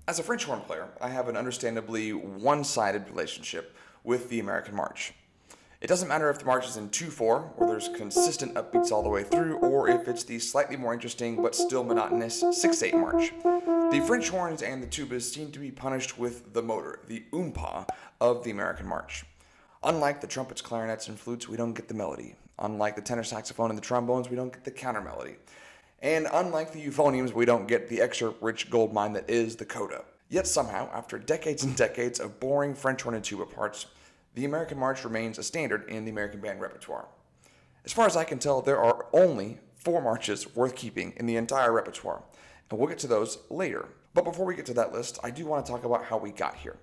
As a French horn player, I have an understandably one-sided relationship with the American March. It doesn't matter if the march is in 2/4, where there's consistent upbeats all the way through, or if it's the slightly more interesting but still monotonous 6/8 march. The French horns and the tubas seem to be punished with the motor, the oompa, of the American March. Unlike the trumpets, clarinets, and flutes, we don't get the melody. Unlike the tenor saxophone and the trombones, we don't get the counter melody. And unlike the euphoniums, we don't get the extra rich gold mine that is the coda. Yet somehow, after decades and decades of boring French horn and tuba parts, the American March remains a standard in the American band repertoire. As far as I can tell, there are only 4 marches worth keeping in the entire repertoire, and we'll get to those later. But before we get to that list, I do want to talk about how we got here.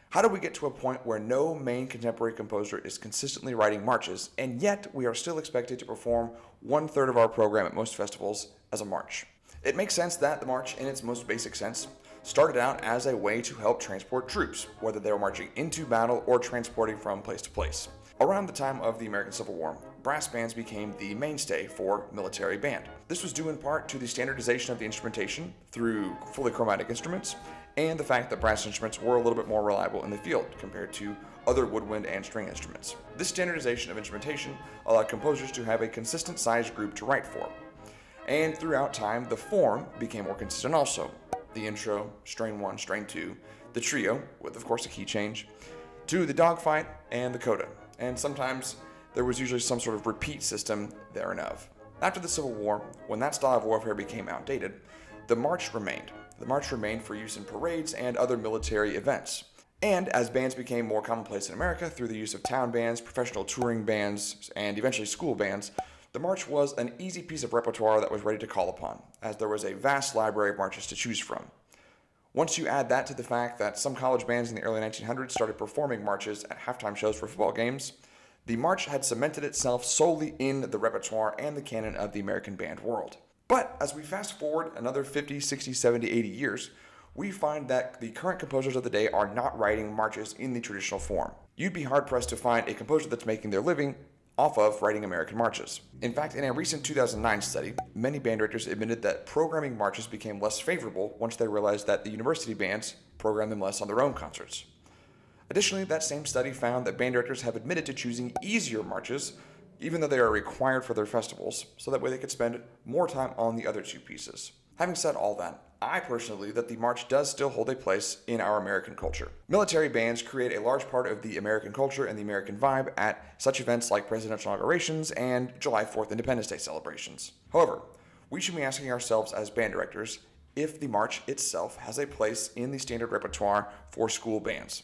How did we get to a point where no main contemporary composer is consistently writing marches, and yet we are still expected to perform 1/3 of our program at most festivals as a march? It makes sense that the march, in its most basic sense, started out as a way to help transport troops, whether they were marching into battle or transporting from place to place. Around the time of the American Civil War, brass bands became the mainstay for military band. This was due in part to the standardization of the instrumentation through fully chromatic instruments, and the fact that brass instruments were a little bit more reliable in the field compared to other woodwind and string instruments. This standardization of instrumentation allowed composers to have a consistent sized group to write for. And throughout time, the form became more consistent also. The intro, strain 1, strain 2, the trio, with of course a key change, to the dogfight and the coda. And sometimes there was usually some sort of repeat system there and of. After the Civil War, when that style of warfare became outdated, the march remained. The march remained for use in parades and other military events. And as bands became more commonplace in America through the use of town bands, professional touring bands, and eventually school bands, the march was an easy piece of repertoire that was ready to call upon, as there was a vast library of marches to choose from. Once you add that to the fact that some college bands in the early 1900s started performing marches at halftime shows for football games, the march had cemented itself solely in the repertoire and the canon of the American band world. But as we fast forward another 50, 60, 70, 80 years, we find that the current composers of the day are not writing marches in the traditional form. You'd be hard-pressed to find a composer that's making their living off of writing American marches. In fact, in a recent 2009 study, many band directors admitted that programming marches became less favorable once they realized that the university bands programmed them less on their own concerts. Additionally, that same study found that band directors have admitted to choosing easier marches, even though they are required for their festivals, so that way they could spend more time on the other 2 pieces. Having said all that, I personally believe that the march does still hold a place in our American culture. Military bands create a large part of the American culture and the American vibe at such events like presidential inaugurations and July 4th Independence Day celebrations. However, we should be asking ourselves as band directors if the march itself has a place in the standard repertoire for school bands.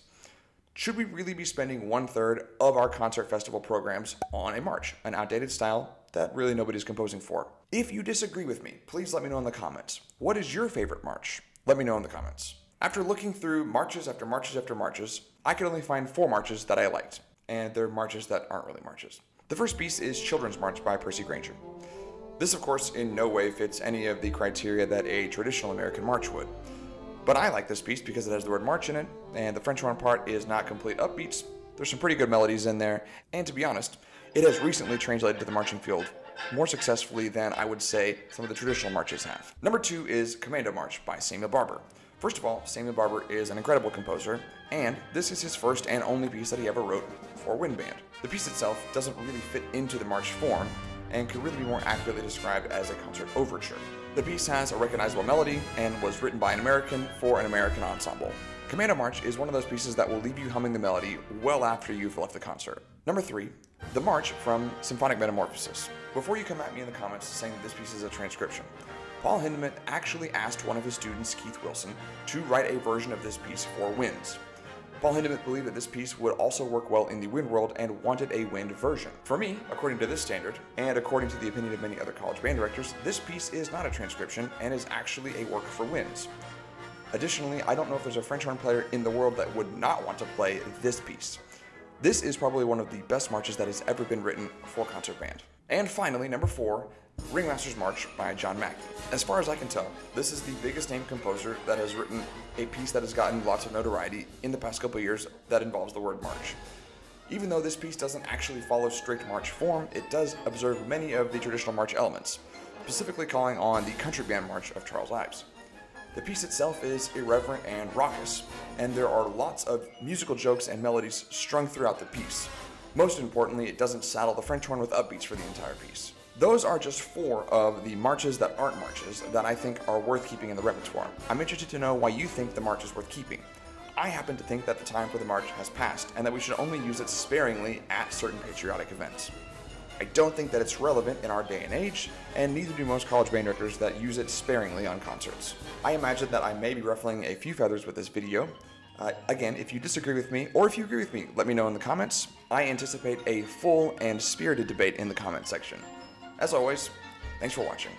Should we really be spending 1/3 of our concert festival programs on a march, an outdated style that really nobody's composing for? If you disagree with me, please let me know in the comments. What is your favorite march? Let me know in the comments. After looking through marches after marches after marches, I could only find 4 marches that I liked, and they're marches that aren't really marches. The first piece is Children's March by Percy Grainger. This, of course, in no way fits any of the criteria that a traditional American march would. But I like this piece because it has the word march in it, and the French horn part is not complete upbeats. There's some pretty good melodies in there, and to be honest, it has recently translated to the marching field more successfully than I would say some of the traditional marches have. Number 2 is Commando March by Samuel Barber. First of all, Samuel Barber is an incredible composer, and this is his first and only piece that he ever wrote for wind band. The piece itself doesn't really fit into the march form, and could really be more accurately described as a concert overture. The piece has a recognizable melody and was written by an American for an American ensemble. Commando March is one of those pieces that will leave you humming the melody well after you've left the concert. Number 3, The March from Symphonic Metamorphosis. Before you come at me in the comments saying that this piece is a transcription, Paul Hindemith actually asked one of his students, Keith Wilson, to write a version of this piece for winds. Paul Hindemith believed that this piece would also work well in the wind world and wanted a wind version. For me, according to this standard, and according to the opinion of many other college band directors, this piece is not a transcription and is actually a work for winds. Additionally, I don't know if there's a French horn player in the world that would not want to play this piece. This is probably one of the best marches that has ever been written for concert band. And finally, number 4, Ringmaster's March by John Mackey. As far as I can tell, this is the biggest named composer that has written a piece that has gotten lots of notoriety in the past couple of years that involves the word march. Even though this piece doesn't actually follow strict march form, it does observe many of the traditional march elements, specifically calling on the country band march of Charles Ives. The piece itself is irreverent and raucous, and there are lots of musical jokes and melodies strung throughout the piece. Most importantly, it doesn't saddle the French horn with upbeats for the entire piece. Those are just 4 of the marches that aren't marches that I think are worth keeping in the repertoire. I'm interested to know why you think the march is worth keeping. I happen to think that the time for the march has passed and that we should only use it sparingly at certain patriotic events. I don't think that it's relevant in our day and age, and neither do most college band directors that use it sparingly on concerts. I imagine that I may be ruffling a few feathers with this video. Again, if you disagree with me, or if you agree with me, let me know in the comments. I anticipate a full and spirited debate in the comment section. As always, thanks for watching.